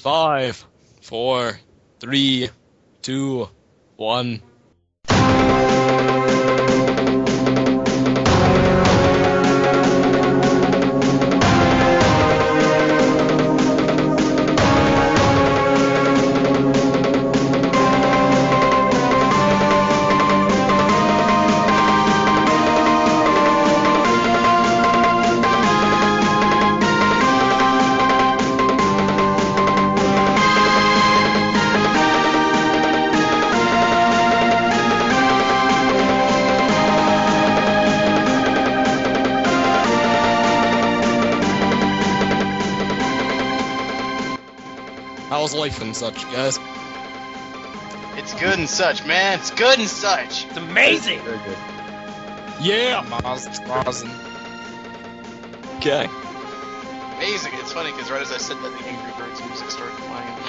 5, 4, 3, 2, 1. How's life and such, guys? It's good and such, man. It's good and such. It's amazing. Very good. Yeah! Mazen. Okay. Amazing. It's funny because right as I said that, the Angry Birds music started playing on the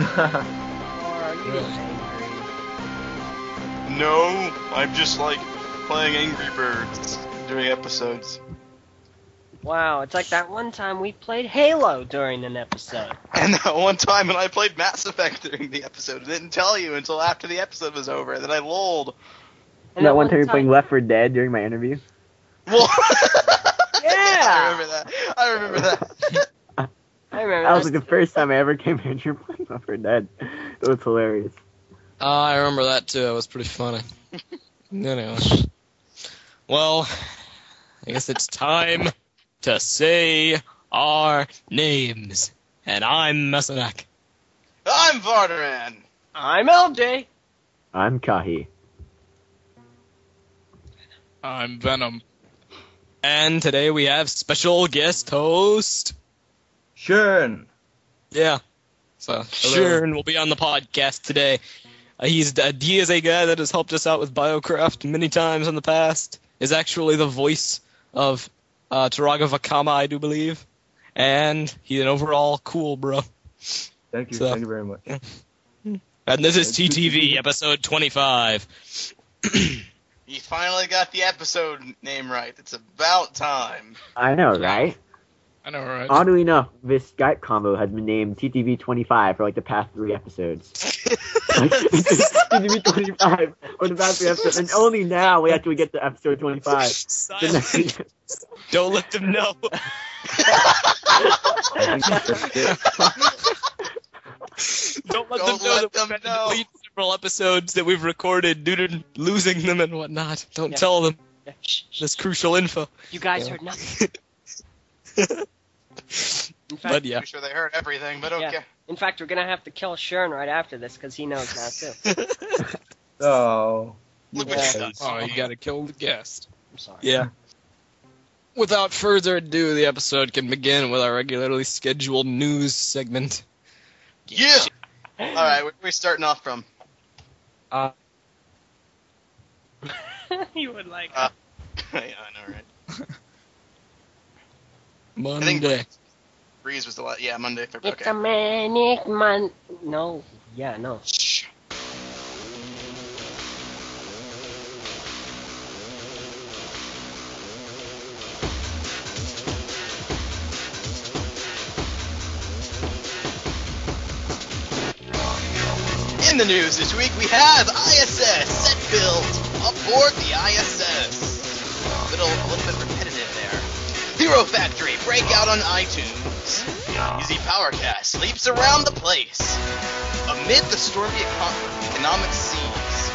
computer. Are you Really? angry? No, I'm just like playing Angry Birds during episodes. Wow, it's like that one time we played Halo during an episode. And that one time when I played Mass Effect during the episode, I didn't tell you until after the episode was over, and then I lulled. And That one time you were playing Left 4 Dead during my interview? Well, Yeah! I remember that. I remember that. I remember That was like the first time I ever came here and you were playing Left 4 Dead. It was hilarious. I remember that too. It was pretty funny. Anyway. Well, I guess it's time to say our names. And I'm Messanek. I'm Vardaran. I'm LJ. I'm Kahi. I'm Venom. And today we have special guest host. Sharon. Yeah. So, Sharon will be on the podcast today. He is a guy that has helped us out with Biocraft many times in the past. Is actually the voice of Taraga Vakama, I do believe. And he's an overall cool bro. Thank you. So- Thank you very much. And this is TTV, episode 25. You finally got the episode name right. It's about time. I know, right? I know, right? Oddly enough, this Skype combo has been named TTV25 for like the past 3 episodes. TTV25 for the past 3 episodes, and only now we actually get to episode 25. Silence. Don't let them know. I think that's it. Don't let Don't them know let that we've them had to know. delete several episodes that we've recorded due to losing them and whatnot. Don't Yeah. tell them Yeah, shh, this crucial info. You guys Yeah. heard nothing. In fact, But yeah. I'm sure they heard everything, but okay. Yeah. In fact, we're gonna have to kill Sharon right after this because he knows now too. Oh. Look Yeah. what you done. Oh, you gotta kill the guest. I'm sorry. Yeah. Without further ado, the episode can begin with our regularly scheduled news segment. Yeah! Alright, where are we starting off from? You would like. Yeah, I know, right? Monday. Breeze was the last. Yeah, Monday. It's Okay. a manic man. No. Yeah, no. Shh. In the news this week, we have ISS set build aboard the ISS. A little bit repetitive there. Hero Factory breakout on iTunes. BZPower leaps around the place. Amid the stormy economic seas.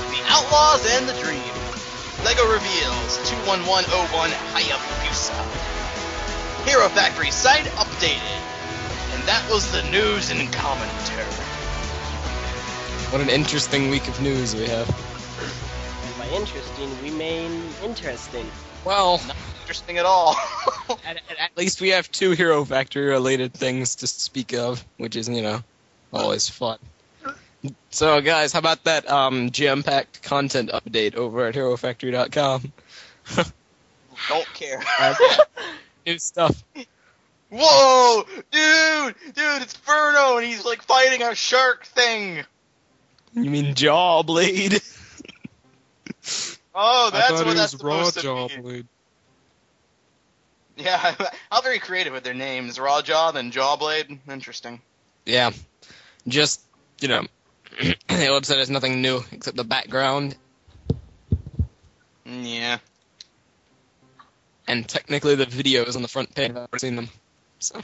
The Outlaws and the Dream. LEGO reveals 21101 Hayabusa. Hero Factory site updated. And that was the news and commentary. What an interesting week of news we have. By interesting, we mean interesting. Well, Not interesting at all. at least we have 2 Hero Factory related things to speak of, which is, always fun. So, guys, how about that jam-packed content update over at HeroFactory.com? Don't care. New stuff. Whoa! Dude, it's Furno and he's like fighting a shark thing. You mean Jawblade? Oh, I that's thought what it that's was Raw supposed to be. Jawblade. Yeah, how very creative with their names. Rawjaw, then Jawblade. Interesting. Yeah, just, the website has nothing new except the background, Yeah. and technically the videos on the front page. I've never seen them. So,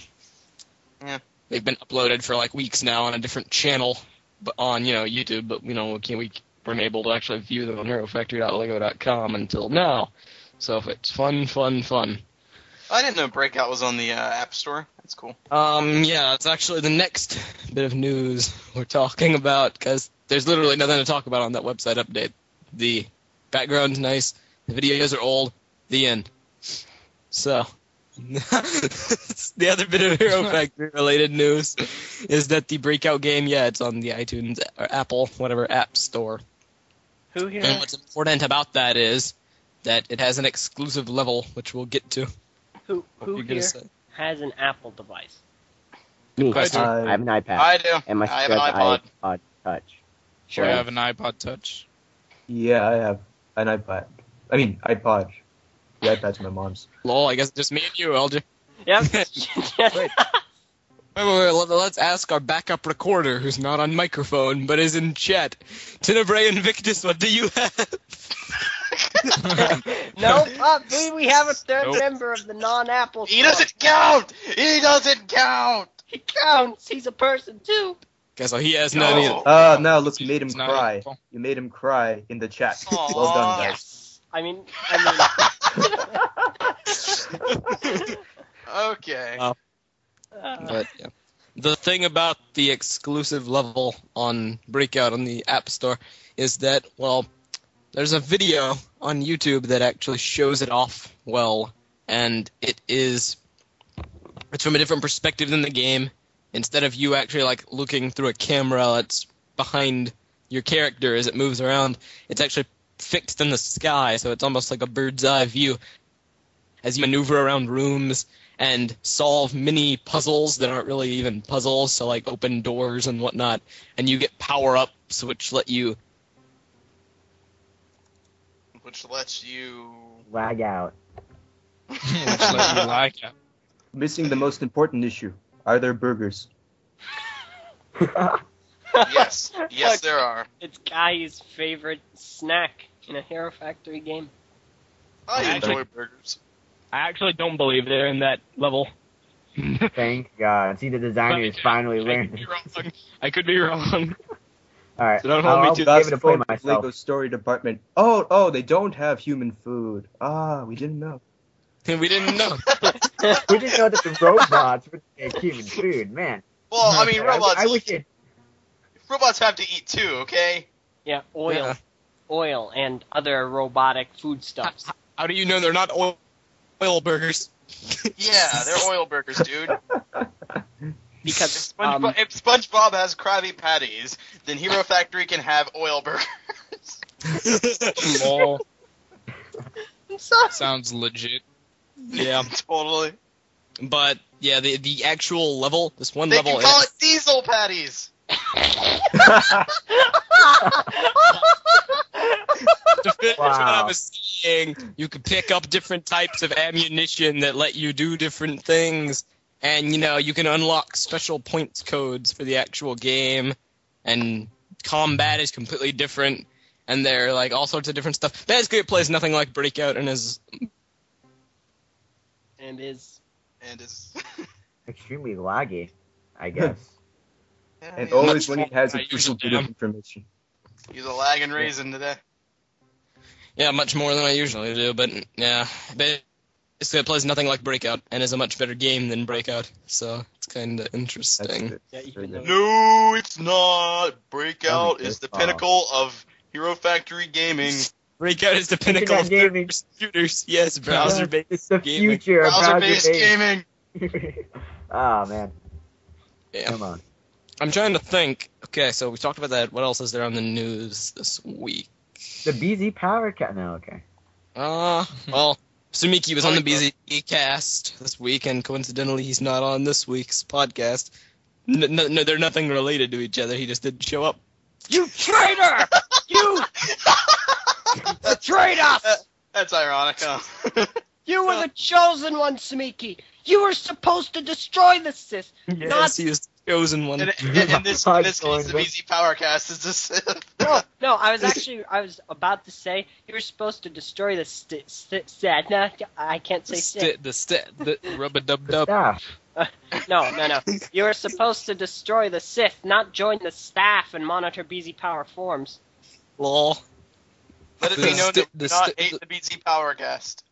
Yeah. they've been uploaded for like weeks now on a different channel, but on, YouTube, but, we weren't able to actually view them on HeroFactory.lego.com until now. So it's fun. I didn't know Breakout was on the App Store. That's cool. Yeah, it's actually the next bit of news we're talking about, because there's literally nothing to talk about on that website update. The background's nice, the videos are old, the end. So, the other bit of Hero Factory related news is that the Breakout game, it's on the iTunes or Apple, whatever, App Store. Who here? And what's important about that is that it has an exclusive level, which we'll get to. Who you're gonna here say. has an Apple device? Me. I do. I have an iPad. I do. And my I have an sister iPod. has Touch. I have an iPod Touch. Yeah, I have an iPad. I mean, iPod. The iPad's my mom's. Lol, I guess just me and you, LJ. Yep. Wait. Wait, let's ask our backup recorder, who's not on microphone, but is in chat. Tenebrae Invictus, what do you have? No, we have a third Nope. member of the non-Apple. He club. doesn't count! He doesn't count! He counts. He's a person too. Okay, so he has none either. Now look, you made him It's not cry. Apple. You made him cry in the chat. Aw. Well done, guys. Yes. I mean. Okay. But, yeah. The thing about the exclusive level on Breakout on the App Store is that, there's a video on YouTube that actually shows it off well, and it's from a different perspective than the game. Instead of you actually looking through a camera that's behind your character as it moves around, it's actually fixed in the sky, so it's almost like a bird's eye view as you maneuver around rooms and solve mini puzzles that aren't really even puzzles, so open doors and whatnot, and you get power-ups which let you Lag out. Which let you like it. Missing the most important issue. Are there burgers? Yes. Yes, there are. It's Guy's favorite snack in a Hero Factory game. I enjoy burgers. I actually don't believe they're in that level. Thank God. See, the designers finally learned. I could be wrong. Alright, So don't hold me I'll to be able to play Lego myself. story department. Oh, they don't have human food. We didn't know. We didn't know. We didn't know that the robots would make human food, man. Well, I mean, robots. I wish it. Robots have to eat too, okay? Yeah, oil, Yeah. oil, and other robotic foodstuffs. How do you know they're not oil burgers? Yeah, they're oil burgers, dude. Because If SpongeBob has Krabby Patties, then Hero Factory can have oil burgers. Lol. so, Sounds legit. Yeah, Totally. but yeah, the actual level, this one They level, can call it Diesel Patties. to finish what Wow. I was saying, you could pick up different types of ammunition that let you do different things, and you can unlock special points codes for the actual game, and combat is completely different, and there are all sorts of different stuff. Basically, it plays nothing like Breakout and is and is And is. Extremely laggy, I guess. And always Much when it has more than I official usually bit of am. information. He's a lagging raisin today. yeah, much more than I usually do, but yeah, basically it plays nothing like Breakout and is a much better game than Breakout, so it's kind of That's interesting. good. yeah, Very even good. No, it's not. Breakout Okay, is the oh. pinnacle of Hero Factory gaming. Breakout is the pinnacle of Internet gaming. shooters. Yes, browser-based It's the gaming. future of Browser-based browser-based. gaming. Oh man, Yeah. come on. I'm trying to think. Okay, so we talked about that. What else is there on the news this week? The BZPower cat. No, okay. Well, Sumiki was on the BZ cast this week, and coincidentally, he's not on this week's podcast. No, they're nothing related to each other. He just didn't show up. you traitor! You betrayed us! That's ironic, huh? You were the chosen one, Smiki. You were supposed to destroy the Sith. Yes, he is the chosen one. In this case, the BZPower cast is the Sith. No, I was about to say you were supposed to destroy the Sadna. I can't say Sith. The rub-a-dub-dub. Yeah. No. You were supposed to destroy the Sith, not join the staff and monitor BZPower forms. Lol. Let it be known that we do not hate the BZPower cast.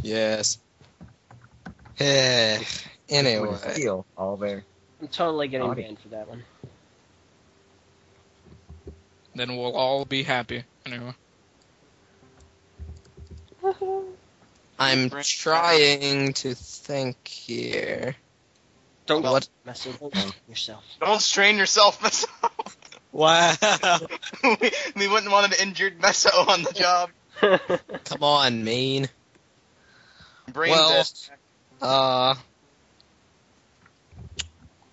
Yes. Anyway. Steal all there. I'm totally getting banned for that one. Then we'll all be happy. Anyway. I'm trying to think here. Don't go What? messing yourself. Don't strain yourself, Meso. Wow. we wouldn't want an injured Meso on the job. Come on, Maine. Brain Well, dead.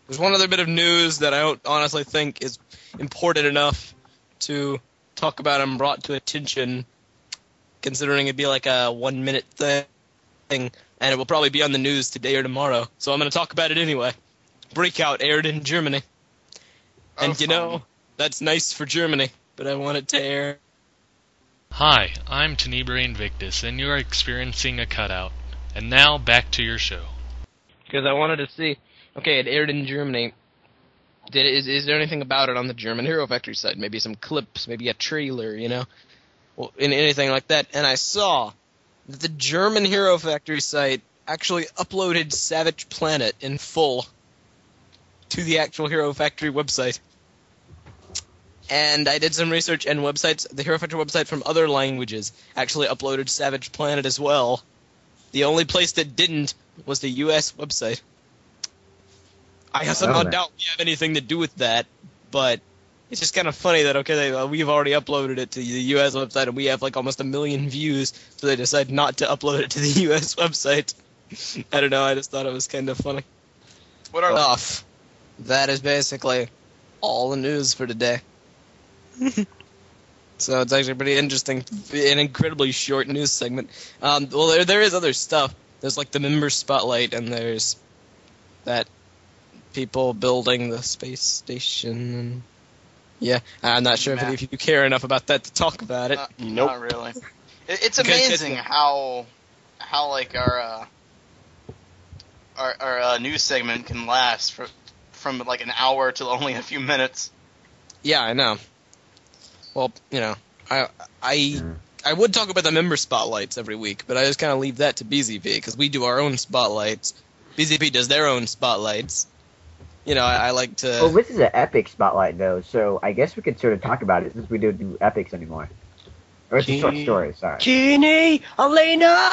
There's one other bit of news that I don't honestly think is important enough to talk about and brought to attention, considering it'd be like a 1 minute thing, and it will probably be on the news today or tomorrow. So I'm going to talk about it anyway. Breakout aired in Germany. And you know, that's nice for Germany, but I want it to air. Hi, I'm Tenebra Invictus, and you're experiencing a cutout. And now, back to your show. Because I wanted to see, okay, it aired in Germany. Is there anything about it on the German Hero Factory site? Maybe some clips, maybe a trailer, you know? Well, anything like that. And I saw that the German Hero Factory site actually uploaded Savage Planet in full to the actual Hero Factory website. And I did some research, and websites, the Hero Factory website from other languages actually uploaded Savage Planet as well. The only place that didn't was the US website. I somehow doubt we have anything to do with that, but it's just kind of funny that, okay, we've already uploaded it to the US website, and we have like almost 1 million views, so they decide not to upload it to the US website. I don't know, I just thought it was kind of funny. What are Off. That is basically all the news for today. So it's actually pretty interesting, an incredibly short news segment. Well, there is other stuff. There's like the member spotlight, and there's that people building the space station. And yeah, I'm not sure if any of you care enough about that to talk about it. Nope. Not really. It's amazing how like our news segment can last from like an hour to only a few minutes. Yeah, I know. Well, you know, I would talk about the member spotlights every week, but I just kind of leave that to BZP, because we do our own spotlights. BZP does their own spotlights. You know, I like to... Well, this is an epic spotlight, though, so I guess we could sort of talk about it since we don't do epics anymore. Or it's a short story, sorry. Keeney! Elena!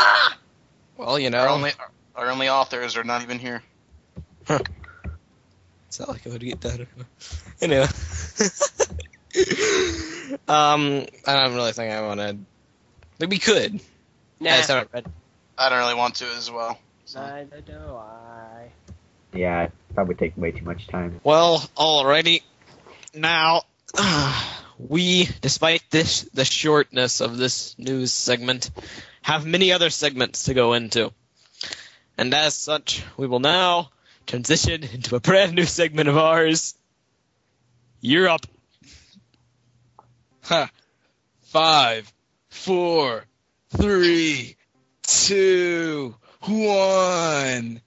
Well, you know... Our only authors are not even here. It's not like I would get that. Anyway. I don't really think I want to... Like, we could. Nah. I just haven't read. I don't really want to as well. So. Neither do I. Yeah, it'd probably take way too much time. Well, alrighty. Now, we, despite the shortness of this news segment, have many other segments to go into. And as such, we will now transition into a brand new segment of ours. You're up. Ha. 5, 4, 3, 2, 1.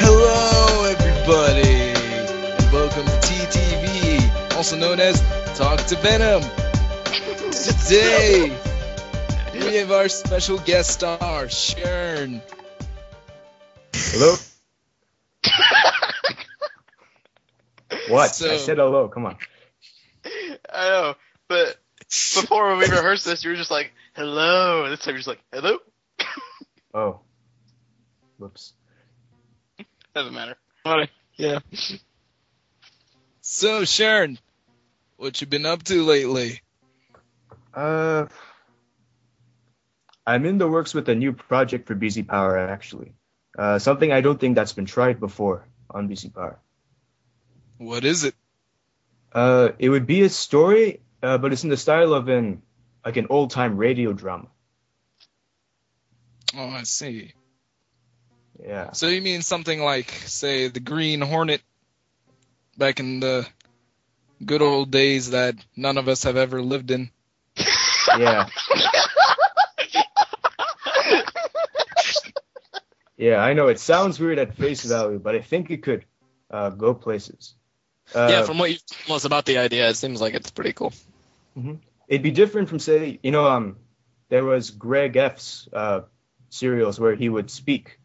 Hello, everybody, and welcome to TTV, also known as Talk to Venom. Today, we have our special guest star, Shern. Hello? What? So- I said hello. Come on. I know, but before when we rehearsed this, you were just like, hello. And this time you're just like, hello? Oh. Whoops. Doesn't matter. Yeah. So, Sharon, what you been up to lately? I'm in the works with a new project for BZPower, actually. Something I don't think that's been tried before on BZPower. What is it? It would be a story, but it's in the style of an old-time radio drama. Oh, I see. Yeah. So you mean something like, say, the Green Hornet back in the good old days that none of us have ever lived in? Yeah. Yeah, I know it sounds weird at face value, but I think it could go places. Yeah, from what you told us about the idea, it seems like it's pretty cool. It'd be different from, say, there was Greg F's serials where he would speak.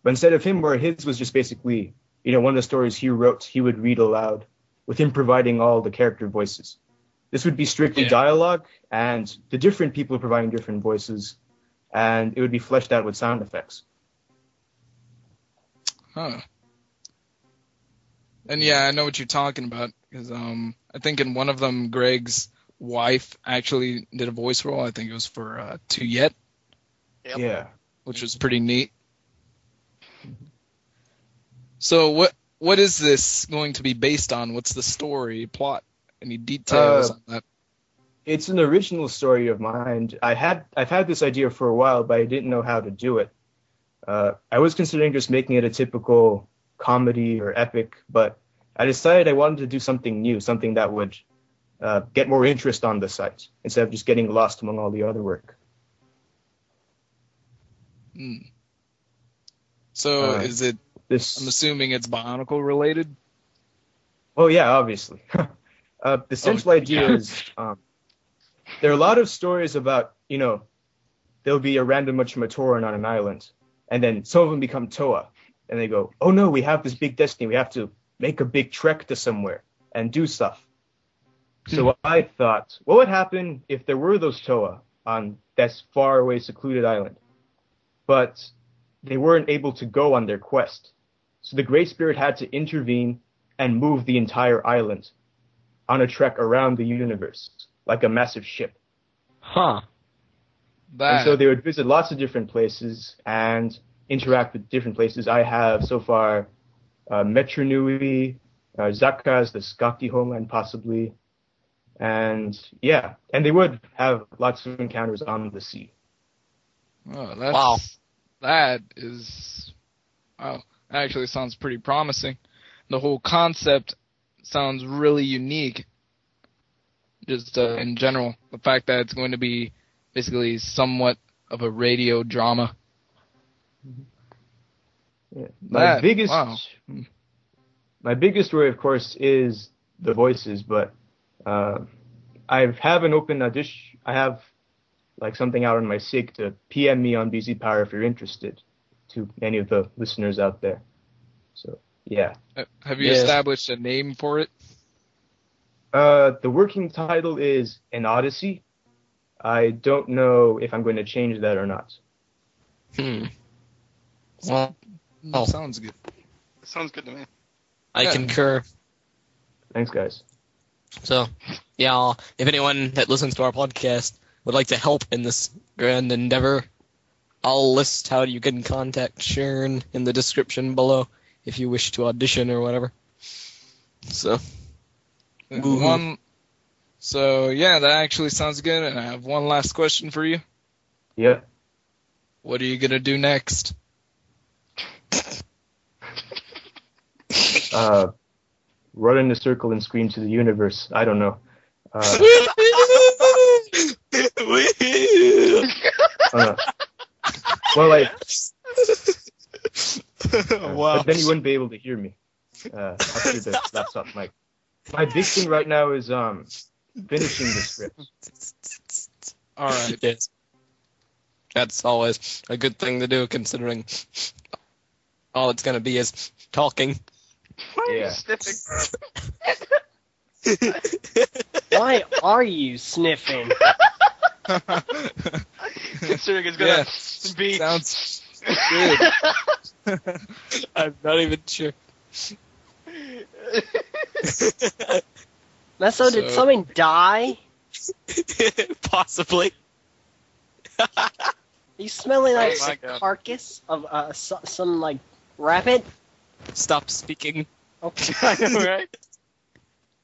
But instead of him, where his was just basically, one of the stories he wrote, he would read aloud, with him providing all the character voices. This would be strictly dialogue, and the different people providing different voices, and it would be fleshed out with sound effects. Huh. And yeah, I know what you're talking about, because I think in one of them, Greg's wife actually did a voice role. I think it was for To Yet, Yep. Yeah. which was pretty neat. So what is this going to be based on? What's the story, plot? Any details on that? It's an original story of mine. I've had this idea for a while, but I didn't know how to do it. I was considering just making it a typical comedy or epic, but I decided I wanted to do something new, something that would get more interest on the site, instead of just getting lost among all the other work. So is it, I'm This, assuming it's Bionicle related? oh yeah, obviously. The central idea is there are a lot of stories about, there'll be a random Toran on an island, and then some of them become Toa, and they go, oh no, we have this big destiny, we have to make a big trek to somewhere and do stuff. So I thought, what would happen if there were those Toa on this far away secluded island, but they weren't able to go on their quest? So the Great Spirit had to intervene and move the entire island on a trek around the universe, like a massive ship. Huh. And so they would visit lots of different places and interact with different places. I have so far Metronui, Zakaz, the Skakti homeland possibly. And yeah, and they would have lots of encounters on the sea. Oh, Wow. That actually sounds pretty promising. The whole concept sounds really unique. Just in general, the fact that it's going to be basically somewhat of a radio drama. Yeah. My biggest worry, of course, is the voices, but I have an open audition. I have something out on my SIG to PM me on BZPower if you're interested, to any of the listeners out there. So yeah. Have you established a name for it? The working title is An Odyssey. I don't know if I'm going to change that or not. Well, Sounds good. Sounds good to me. I concur. Thanks, guys. So, yeah, if anyone that listens to our podcast would like to help in this grand endeavor, I'll list how you can contact Sharon in the description below if you wish to audition or whatever. So, So yeah, that actually sounds good. And I have one last question for you. Yeah. What are you gonna do next? Run in a circle and scream to the universe. I don't know. wow. But then you wouldn't be able to hear me up through the laptop mic. My big thing right now is finishing the script. All right. Yes. That's always a good thing to do, considering all it's going to be is talking. Why are you Yeah. sniffing? Why are you sniffing? Considering it's gonna be. Sounds good. I'm not even sure. Meso, did So- someone die? Possibly. Are you smelling like Oh my the God. carcass of some like rabbit? Stop speaking. Okay. I know, right?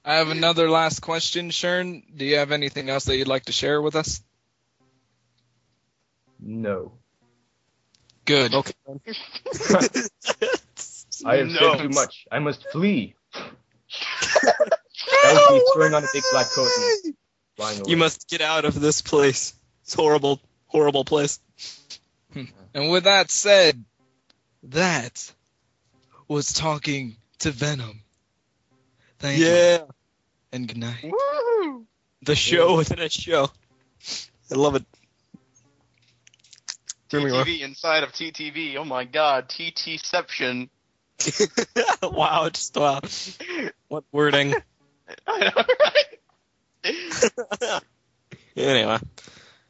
I have another last question, Shern. Do you have anything else that you'd like to share with us? No. Good. Okay. I have No. said too much. I must flee. That was me throwing on a big black coat and flying away. You must get out of this place. It's horrible, horrible place. And with that said, that was Talking to Venom. Thank you, Yeah. and good night. Woo! The show within a show. I love it. Here we are. TTV inside of TTV. Oh my god, TTception. Wow, just wow. What wording. I know, right? Anyway.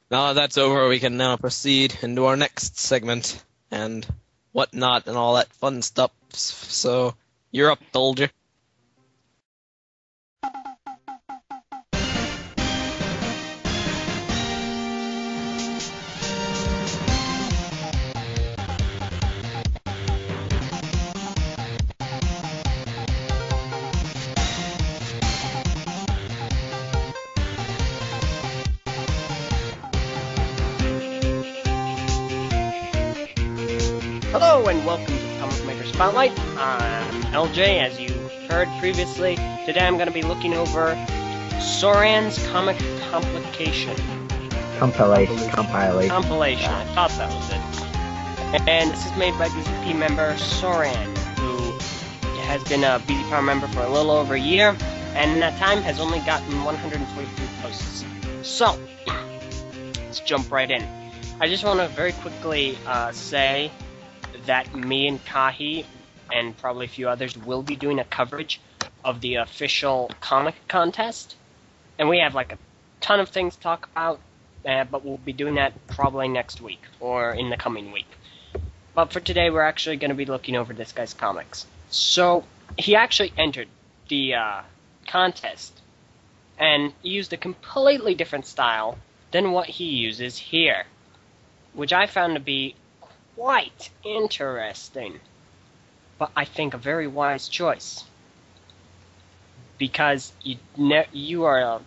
Now that that's over, we can now proceed into our next segment and whatnot and all that fun stuff. So, you're up, soldier. Hello and welcome to the Comic Maker Spotlight. I'm LJ, as you heard previously. Today I'm going to be looking over Soran's Comic Compilation. Compilation. I thought that was it. And this is made by BZP member Soran, who has been a BZPower member for a little over a year, and in that time has only gotten 143 posts. So, let's jump right in. I just want to very quickly say that me and Kahi, and probably a few others, will be doing a coverage of the official comic contest. And we have like a ton of things to talk about, but we'll be doing that probably next week, or in the coming week. But for today, we're actually going to be looking over this guy's comics. So, he actually entered the contest, and used a completely different style than what he uses here, which I found to be quite interesting, but I think a very wise choice. Because you are,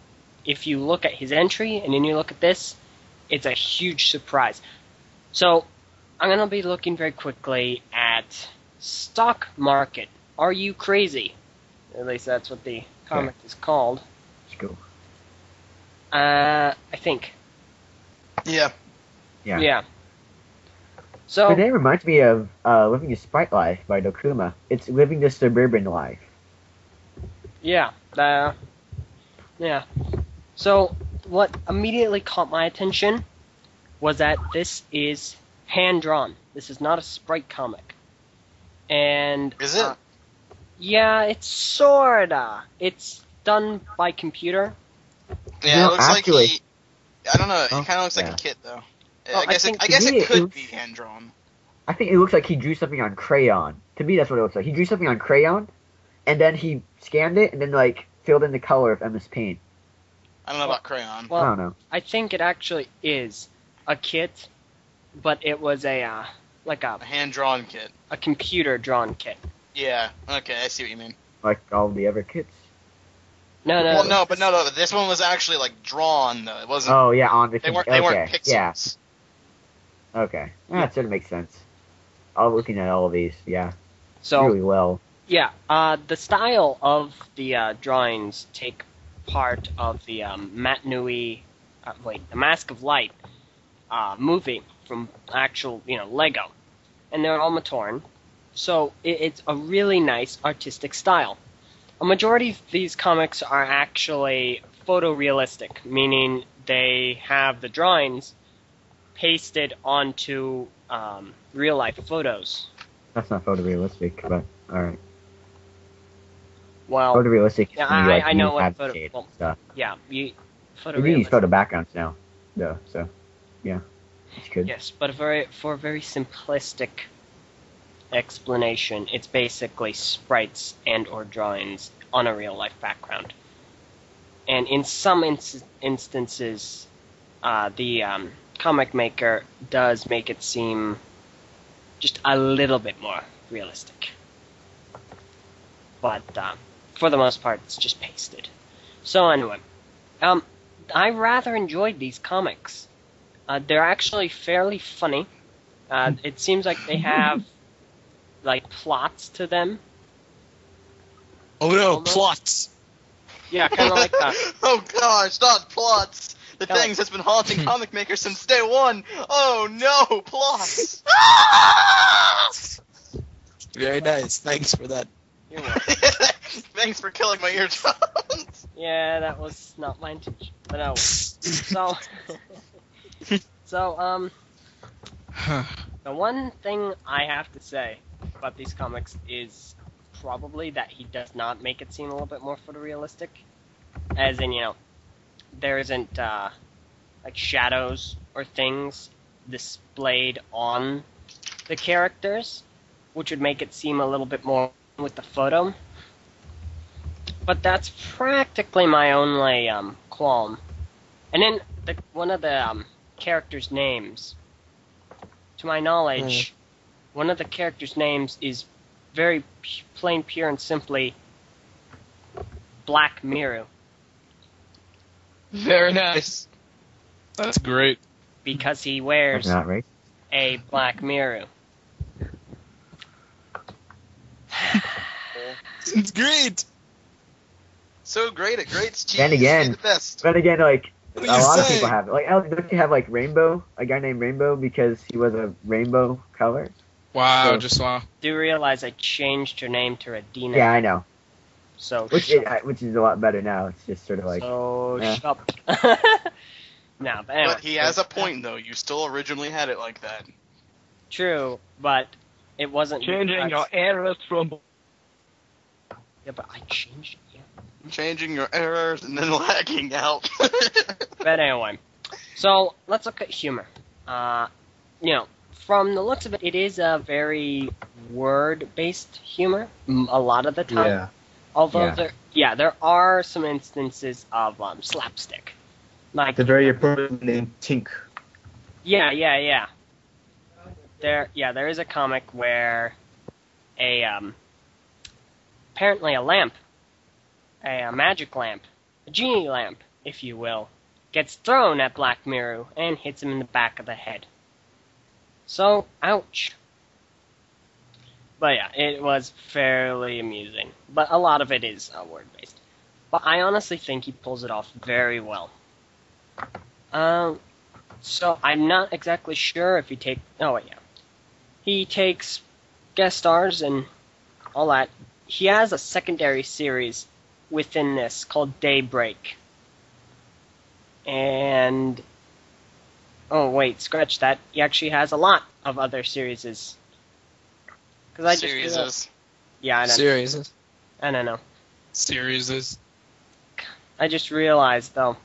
if you look at his entry and then you look at this, it's a huge surprise. So, I'm going to be looking very quickly at Stock Market. Are You Crazy? At least that's what the comic is called. Let's go. I think. Yeah. Yeah. So, The name reminds me of Living the Sprite Life by Dokuma. It's living the suburban life. yeah. So, what immediately caught my attention was that this is hand-drawn. This is not a sprite comic. And... Is it? yeah, it's sorta. It's done by computer. Yeah, No, it looks actually- like he... I don't know, it Oh, kind of looks like yeah. a kit, though. Oh, I guess I think I guess to me it it could looks- be hand-drawn. I think it looks like he drew something on crayon. To me, that's what it looks like. He drew something on crayon, and then he scanned it, and then like filled in the color of MS Paint. I don't know about crayon. Well, I don't know. I think it actually is a kit, but it was a A hand-drawn kit. a computer-drawn kit. Yeah, okay, I see what you mean. Like all the other kits. No. Well, no, this one was actually, like, drawn, though. It wasn't... Oh yeah, on the They weren't, okay. they weren't pixels. Yeah. Okay. That sort of makes sense. I was looking at all of these. Yeah. So, Really well. yeah, the style of the drawings take part of the Matt Nui, the Mask of Light movie from actual, Lego. And they're all Matoran. So it's a really nice artistic style. A majority of these comics are actually photorealistic, meaning they have the drawings pasted onto real-life photos. That's not photorealistic, but alright. Well, Photorealistic is yeah, when you, like, I know use what abstract photo. shades Well, and stuff. yeah, You do use photorealistic. photo backgrounds now, though. So, yeah, it's good. Yes, but for a very simplistic explanation, it's basically sprites and or drawings on a real life background. And in some instances, the comic maker does make it seem just a little bit more realistic. But for the most part, it's just pasted. So anyway, I rather enjoyed these comics. They're actually fairly funny. It seems like they have like plots to them. Oh no, Almost. plots! Yeah, kind of like that. Oh gosh, not plots. The Kinda things that's been haunting comic makers since day one. Oh no, plots. Very nice, thanks for that. You're welcome. Thanks for killing my eardrums. Yeah, that was not my intention. But no. So, the one thing I have to say about these comics is probably that he does not make it seem a little bit more photorealistic. As in, there isn't, like, shadows or things displayed on the characters, which would make it seem a little bit more with the photo. But that's practically my only qualm. And then one of the characters' names, to my knowledge, one of the characters' names is very plain, pure, and simply Black Miru. Very nice. That's great. Because he wears That's not right. a Black Miru. It's great! So great at greats, cheese. Then again- the best. But again, like, What a are you lot of saying? people have it. Like, don't you have, like, Rainbow? A guy named Rainbow because he was a rainbow color? Wow, So- just wow. Do realize I changed her name to Radina. Yeah, I know. So Which is a lot better now. It's just sort of like... so yeah. shut. No, but anyway. But he has a point, though. You still originally had it like that. True, but it wasn't Changing your because- errors from. Yeah, but I changed it. Yeah. Changing your errors and then lagging out. But anyway, so let's look at humor. From the looks of it, it is a very word-based humor a lot of the time. Yeah. Although there are some instances of slapstick. Like The very appropriate name, Tink. yeah. There is a comic where apparently a lamp, a magic lamp, a genie lamp, if you will, gets thrown at Black Miru and hits him in the back of the head. So, ouch. But yeah, it was fairly amusing. But a lot of it is word-based. But I honestly think he pulls it off very well. So I'm not exactly sure if he he takes guest stars and all that. He has a secondary series within this called Daybreak. And oh wait, scratch that. He actually has a lot of other series. Because I Series. yeah, I don't know. Series. I just realized though,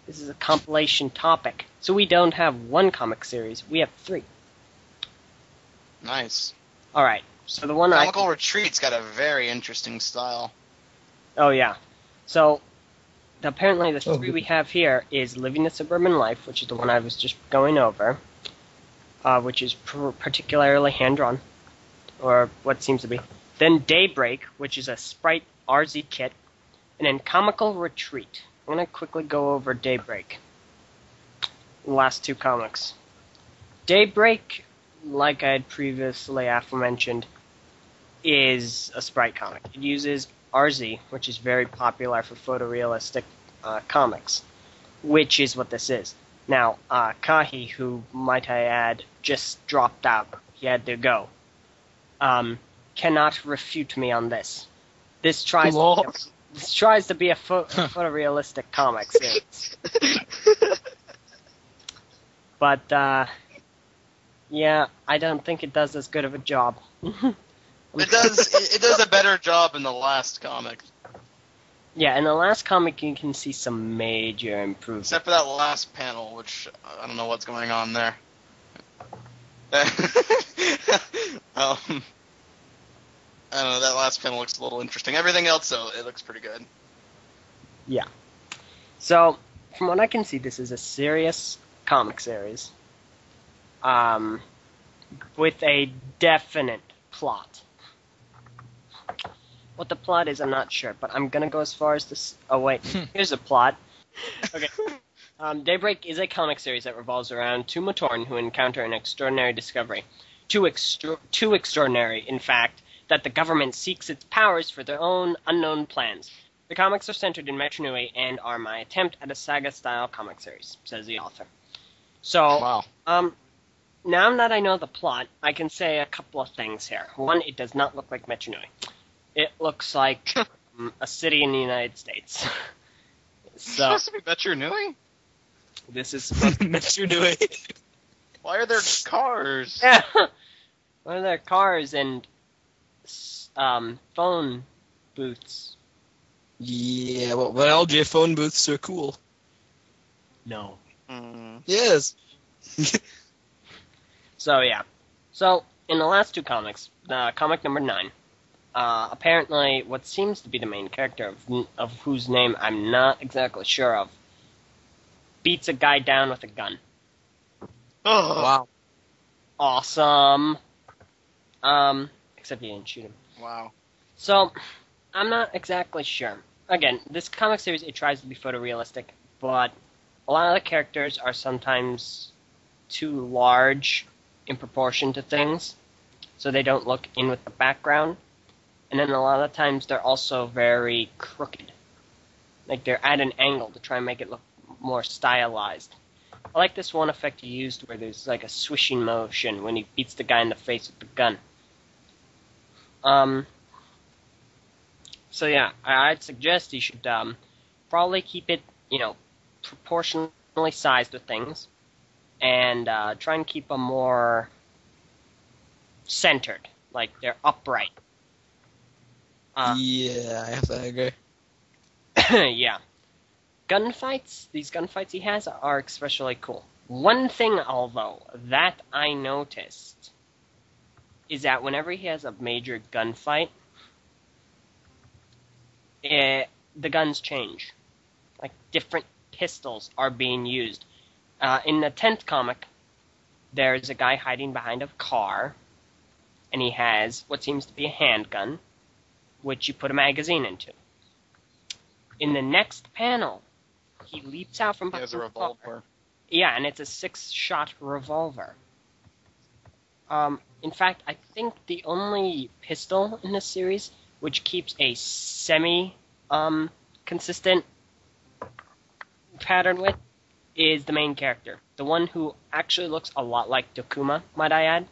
this is a compilation topic. So we don't have one comic series, we have 3. Nice. Alright, so the one Comical Retreat's got a very interesting style. Oh yeah. So apparently the 3 good. we have here is Living the Suburban Life, which is the one I was just going over, which is particularly hand-drawn, or what seems to be. Then Daybreak, which is a sprite RZ kit, and then Comical Retreat. I'm going to quickly go over Daybreak. The last 2 comics. Daybreak, like I had previously aforementioned, is a sprite comic. It uses RZ, which is very popular for photorealistic comics, which is what this is. Now, Kahi, who, might I add, just dropped out. He had to go. Cannot refute me on this. This tries to be a photorealistic comic series. But, yeah, I don't think it does as good of a job. It does a better job in the last comic. Yeah, in the last comic, you can see some major improvement. Except for that last panel, which I don't know what's going on there. I don't know, that last panel looks a little interesting. Everything else, though, it looks pretty good. Yeah. So, from what I can see, this is a serious comic series. With a definite plot. What the plot is, I'm not sure, but I'm gonna go as far as this. Oh, wait. Here's a plot. Okay. Daybreak is a comic series that revolves around two Matoran who encounter an extraordinary discovery. Too extraordinary, in fact, that the government seeks its powers for their own unknown plans. The comics are centered in Metro Nui and are my attempt at a saga-style comic series, says the author. So, Wow. now that I know the plot, I can say a couple of things here. One, it does not look like Metro Nui. It looks like a city in the United States. It's supposed to be Metro Nui? This is supposed to Metro Nui. Why are there cars? Yeah. Why are there cars and phone booths? Yeah, well, LJ phone booths are cool. No. Yes. So, yeah. So, in the last two comics, comic number 9, apparently what seems to be the main character, of whose name I'm not exactly sure of, beats a guy down with a gun. Oh, Wow. Awesome. Except he didn't shoot him. wow. So, I'm not exactly sure. Again, this comic series, it tries to be photorealistic, but a lot of the characters are sometimes too large in proportion to things, so they don't look in with the background. And then a lot of the times they're also very crooked. Like they're at an angle to try and make it look more stylized. I like this one effect he used where there's like a swishing motion when he beats the guy in the face with the gun. So yeah, I'd suggest you should probably keep it, proportionally sized with things, and try and keep them more centered, like they're upright. Yeah, I have to agree. Yeah. These gunfights he has are especially cool. One thing, although, that I noticed is that whenever he has a major gunfight, the guns change. Like, different pistols are being used. In the 10th comic, there's a guy hiding behind a car, and he has what seems to be a handgun, which you put a magazine into. In the next panel, he leaps out from He behind has a the car. revolver. Yeah, and it's a 6-shot revolver. In fact, I think the only pistol in this series which keeps a semi-consistent pattern with is the main character. The one who actually looks a lot like Dokuma, might I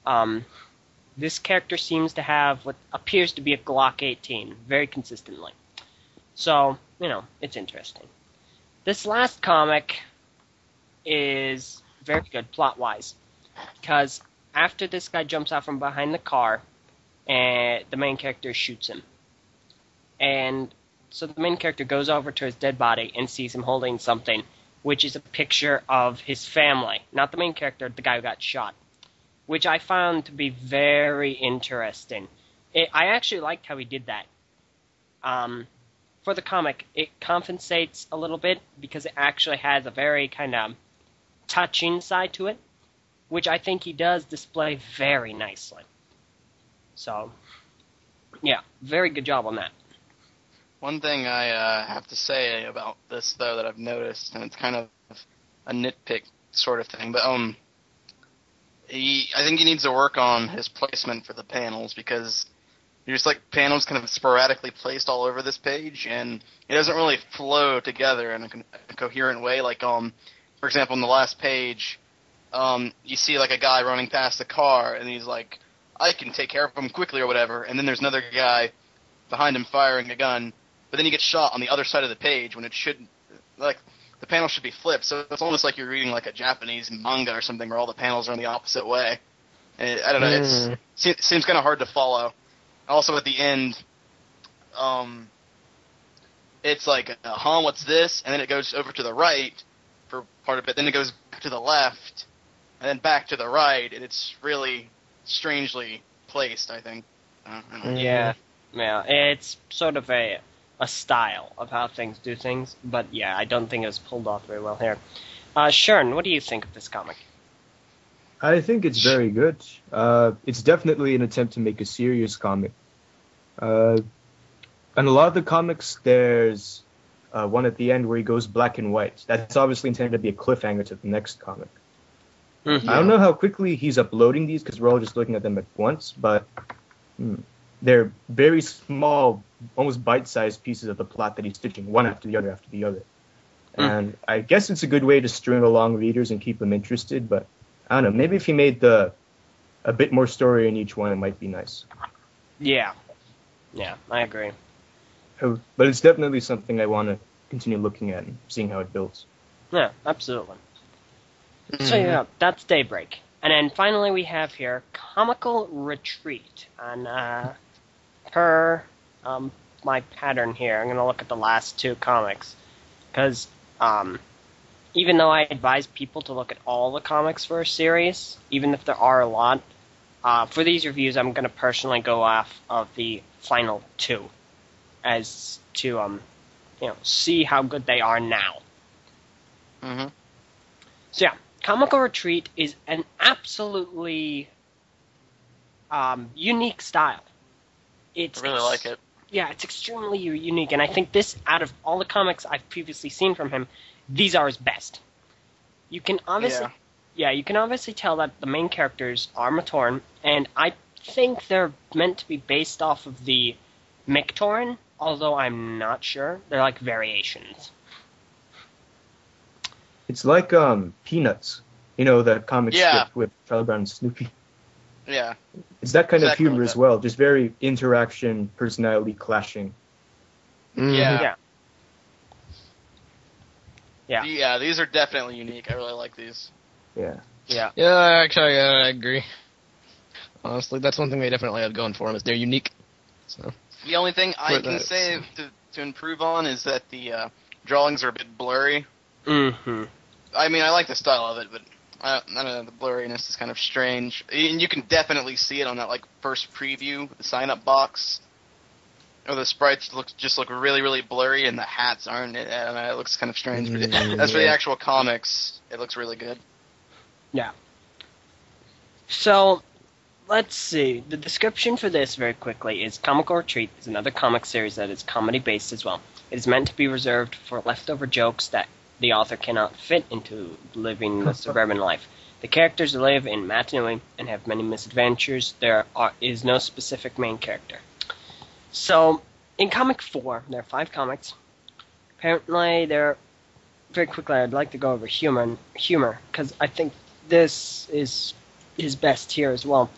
add. This character seems to have what appears to be a Glock 18, very consistently. So, it's interesting. This last comic is very good plot-wise, because after this guy jumps out from behind the car, and the main character shoots him. And so the main character goes over to his dead body and sees him holding something, which is a picture of his family. Not the main character, the guy who got shot. Which I found to be very interesting. I actually liked how he did that. For the comic, it compensates a little bit because it actually has a very kind of touching side to it, which I think he does display very nicely. So, yeah, very good job on that. One thing I have to say about this, though, that I've noticed, and it's kind of a nitpick sort of thing, but I think he needs to work on his placement for the panels, because there's like panels kind of sporadically placed all over this page, and it doesn't really flow together in a coherent way. Like, for example, in the last page, you see like a guy running past a car, and he's like, I can take care of him quickly or whatever, and then there's another guy behind him firing a gun, but then he gets shot on the other side of the page when it should, like, the panel should be flipped, so it's almost like you're reading like a Japanese manga or something where all the panels are in the opposite way. And I don't know, it seems kind of hard to follow. Also at the end, it's like, huh, what's this? And then it goes over to the right for part of it. Then it goes back to the left, and then back to the right. And it's really strangely placed, I think. I don't know. Yeah, it's sort of a style of how things do things, but yeah, I don't think it was pulled off very well here. Sharon, what do you think of this comic? I think it's very good. It's definitely an attempt to make a serious comic. And a lot of the comics, there's one at the end where he goes black and white. That's obviously intended to be a cliffhanger to the next comic. Mm-hmm. I don't know how quickly he's uploading these because we're all just looking at them at once, but they're very small, almost bite-sized pieces of the plot that he's stitching one after the other after the other. And I guess it's a good way to string along readers and keep them interested, but I don't know, maybe if he made a bit more story in each one, it might be nice. Yeah, I agree. But it's definitely something I want to continue looking at and seeing how it builds. Yeah, absolutely. So yeah, that's Daybreak. And then finally we have here Comical Retreat. And per my pattern here, I'm going to look at the last two comics. Because even though I advise people to look at all the comics for a series, even if there are a lot, for these reviews I'm going to personally go off of the final two as to see how good they are now. Mm-hmm. So yeah, Comical Retreat is an absolutely unique style. I really like it. Yeah, it's extremely unique, and I think this, out of all the comics I've previously seen from him, these are his best. You can obviously tell that the main characters are Matoran, and I think they're meant to be based off of the Mictoran, although I'm not sure. They're like variations. It's like Peanuts, that comic strip with Charlie Brown and Snoopy. Yeah. It's that kind of Exactly humor like as that. well, just very interaction, personality clashing. Yeah. Yeah. These are definitely unique. I really like these. Yeah. Yeah. Yeah, actually, I agree. Honestly, that's one thing they definitely have going for them is they're unique. So The only thing I For can that, say to improve on is that the drawings are a bit blurry. Mm-hmm. I mean, I like the style of it, but I don't know, the blurriness is kind of strange. And you can definitely see it on that first preview with the sign-up box. Or the sprites look really, really blurry, and the hats aren't. I don't know, it looks kind of strange. But as for the actual comics, it looks really good. Yeah. So, let's see. The description for this, very quickly, is Comical Retreat is another comic series that is comedy-based as well. It is meant to be reserved for leftover jokes that the author cannot fit into living the suburban life. The characters live in Matanui and have many misadventures. There is no specific main character. So, in Comic 4, there are 5 comics. Apparently, very quickly, I'd like to go over humor, because I think this is his best here as well.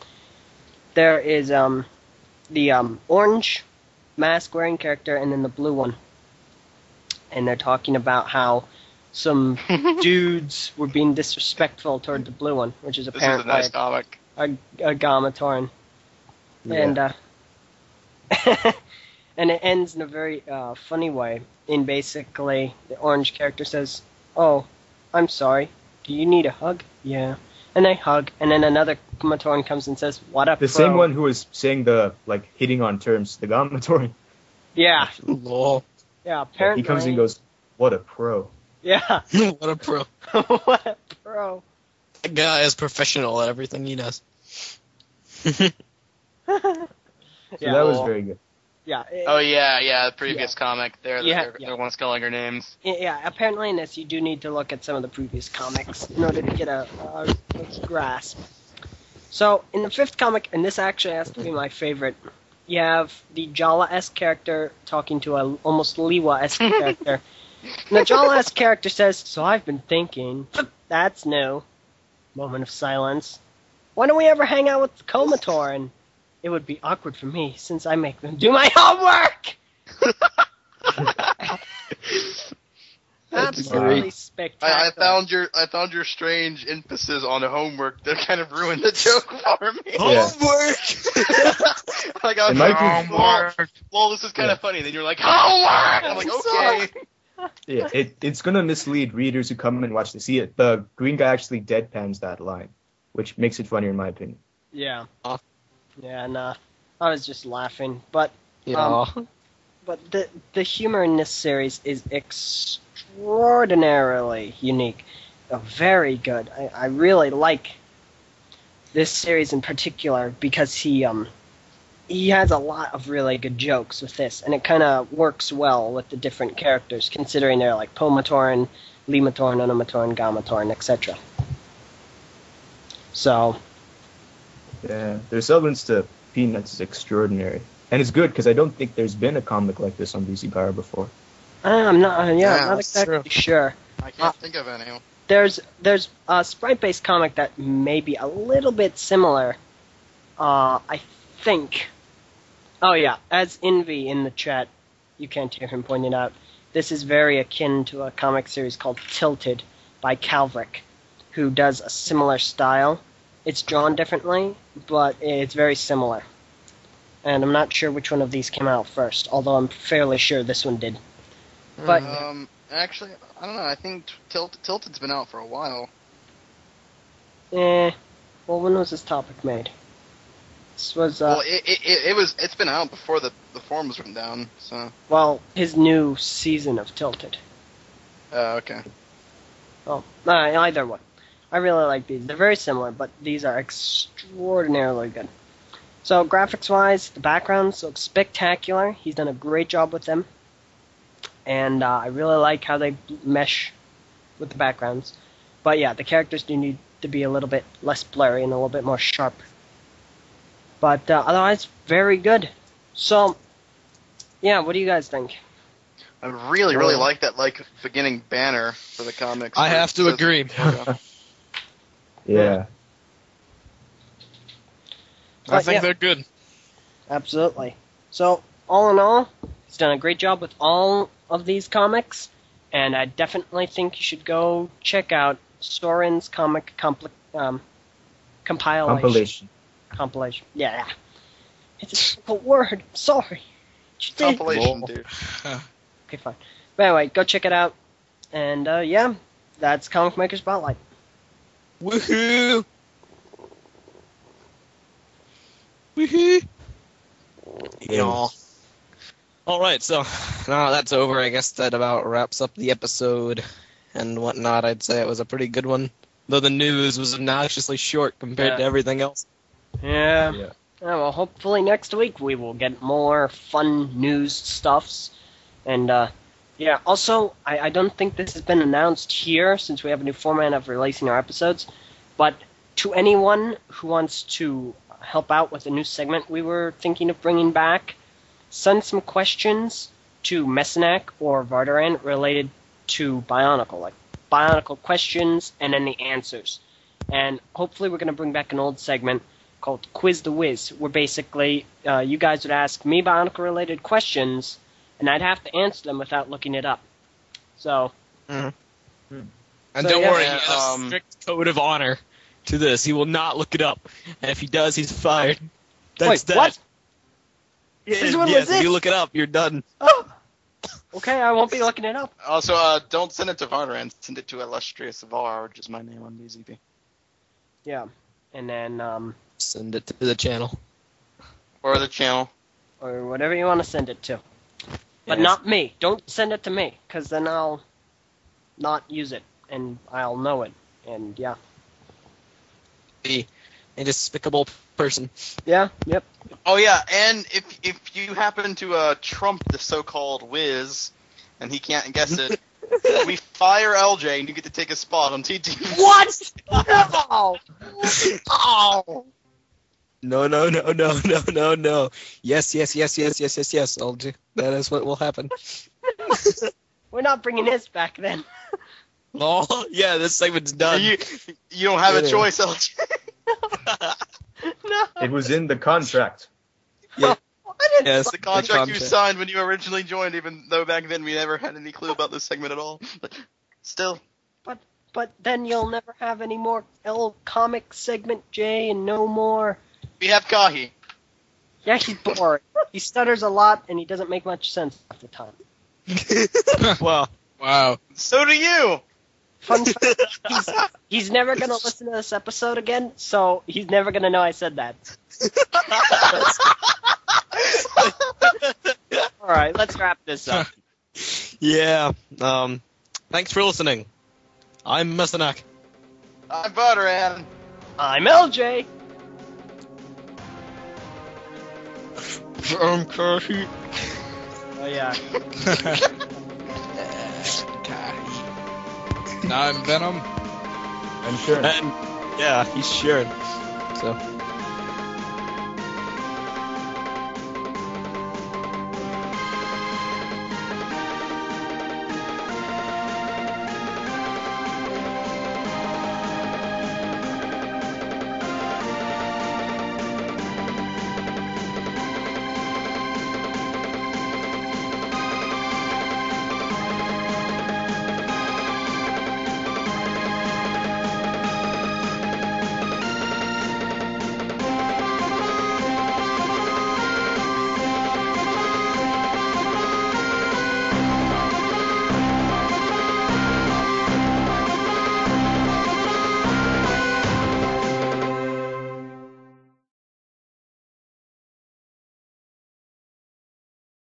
There is the orange mask-wearing character and then the blue one. And they're talking about how some dudes were being disrespectful toward the blue one, which is This is apparently a nice comic. a Gamatoran. Yeah. And and it ends in a very funny way. In basically, the orange character says, "Oh, I'm sorry. Do you need a hug?" "Yeah." And they hug, and then another Gamatoran comes and says, "What up, The same one who was saying the hitting on terms, the Gamatoran. Yeah, lol. yeah. Apparently, He comes and goes, "What a pro." "Yeah, What a pro. what a pro." That guy is professional at everything he does. So that was very good. Yeah. Oh yeah, the previous comic. They're the ones calling her names. Yeah, apparently in this you do need to look at some of the previous comics in order to get a grasp. So, in the 5th comic, and this actually has to be my favorite, you have the Jala-esque character talking to a almost Liwa-esque character. And the Jala-esque character says, "So I've been thinking, that's new." Moment of silence. "Why don't we ever hang out with Komatoran? It would be awkward for me, since I make them do my homework!" And absolutely spectacular. I found your strange emphasis on homework that kind of ruined the joke for me. Homework! Like, I was like, homework! Well, this is kind of funny. Then you're like, homework! I'm like, okay. Yeah, it's gonna mislead readers who come and watch this. See, the green guy actually deadpans that line, which makes it funnier in my opinion. Yeah. Yeah, nah. I was just laughing, but Yeah. but the humor in this series is extraordinarily unique. Very good. I really like this series in particular because he has a lot of really good jokes with this, and it kind of works well with the different characters, considering they're like Pomatoran, Limatoran, Onomatoran, Gamatoran, etc. So, yeah, their resemblance to Peanuts is extraordinary, and it's good because I don't think there's been a comic like this on BZPower before. I'm not that's exactly sure. I can't think of any. There's a sprite-based comic that may be a little bit similar. I think. Oh yeah, as Envy in the chat, you can't hear him pointing out, this is very akin to a comic series called Tilted by Calvrick, who does a similar style. It's drawn differently, but it's very similar. And I'm not sure which one of these came out first, although I'm fairly sure this one did. But actually, I don't know. I think Tilted's been out for a while. well, when was this topic made? This was well, it's been out before the form was written down. So. Well, his new season of Tilted. Okay. Oh, either one. I really like these. They're very similar, but these are extraordinarily good. So, graphics-wise, the backgrounds look spectacular. He's done a great job with them. And I really like how they mesh with the backgrounds. But yeah, the characters do need to be a little bit less blurry and a little bit more sharp. But otherwise, very good. So, yeah, what do you guys think? I really like that beginning banner for the comics. I have to agree. Yeah. I think they're good. Absolutely. So, all in all, he's done a great job with all of these comics, and I definitely think you should go check out Soran's comic compilation. Compilation. Yeah. It's a difficult word. Sorry. Compilation, dude. Okay, fine. But anyway, go check it out. And, yeah, that's Comic Maker Spotlight. Woohoo! Woohoo! Yeah. Alright, so now that's over. I guess that about wraps up the episode and whatnot. I'd say it was a pretty good one, though the news was obnoxiously short compared to everything else. Yeah. Well, hopefully next week we will get more fun news stuffs. And, yeah, also, I don't think this has been announced here since we have a new format of releasing our episodes, but to anyone who wants to help out with a new segment we were thinking of bringing back, send some questions to Messinak or Vardaran related to Bionicle, like Bionicle questions and then the answers. And hopefully we're going to bring back an old segment called Quiz the Wiz, where basically you guys would ask me Bionicle-related questions, and I'd have to answer them without looking it up. So... And don't worry, he has a strict code of honor to this. He will not look it up. And if he does, he's fired. That's that. What? Yes, if you look it up, you're done. Oh. Okay, I won't be looking it up. Also, don't send it to Vardaran. Send it to Illustrious Var, which is my name on BZP. Yeah. And then, send it to the channel. Or the channel. Or whatever you want to send it to. But not me. Don't send it to me, because then I'll not use it, and I'll know it, and yeah. Be a despicable person. Yeah, yep. Oh yeah, and if you happen to trump the so-called Wiz, and he can't guess it, we fire LJ, and you get to take a spot on TTV. What? No! Oh! No. Yes, LJ. That is what will happen. We're not bringing this back then. Oh, yeah, this segment's done. You don't have a choice, LJ. No. It was in the contract. Yeah. Yes, the contract you signed when you originally joined, even though back then we never had any clue about this segment at all. Still. But then you'll never have any more L comic segment J and no more. We have Kahi. Yeah, he's boring. He stutters a lot and he doesn't make much sense half the time. Well, Wow. So do you. Fun fact, he's never gonna listen to this episode again, so he's never gonna know I said that. Alright, let's wrap this up. yeah. Thanks for listening. I'm Messanak. I'm Butteran. I'm LJ. I'm Kashi. Oh yeah. I'm Venom. I'm sure. And yeah, he's Sharon. So.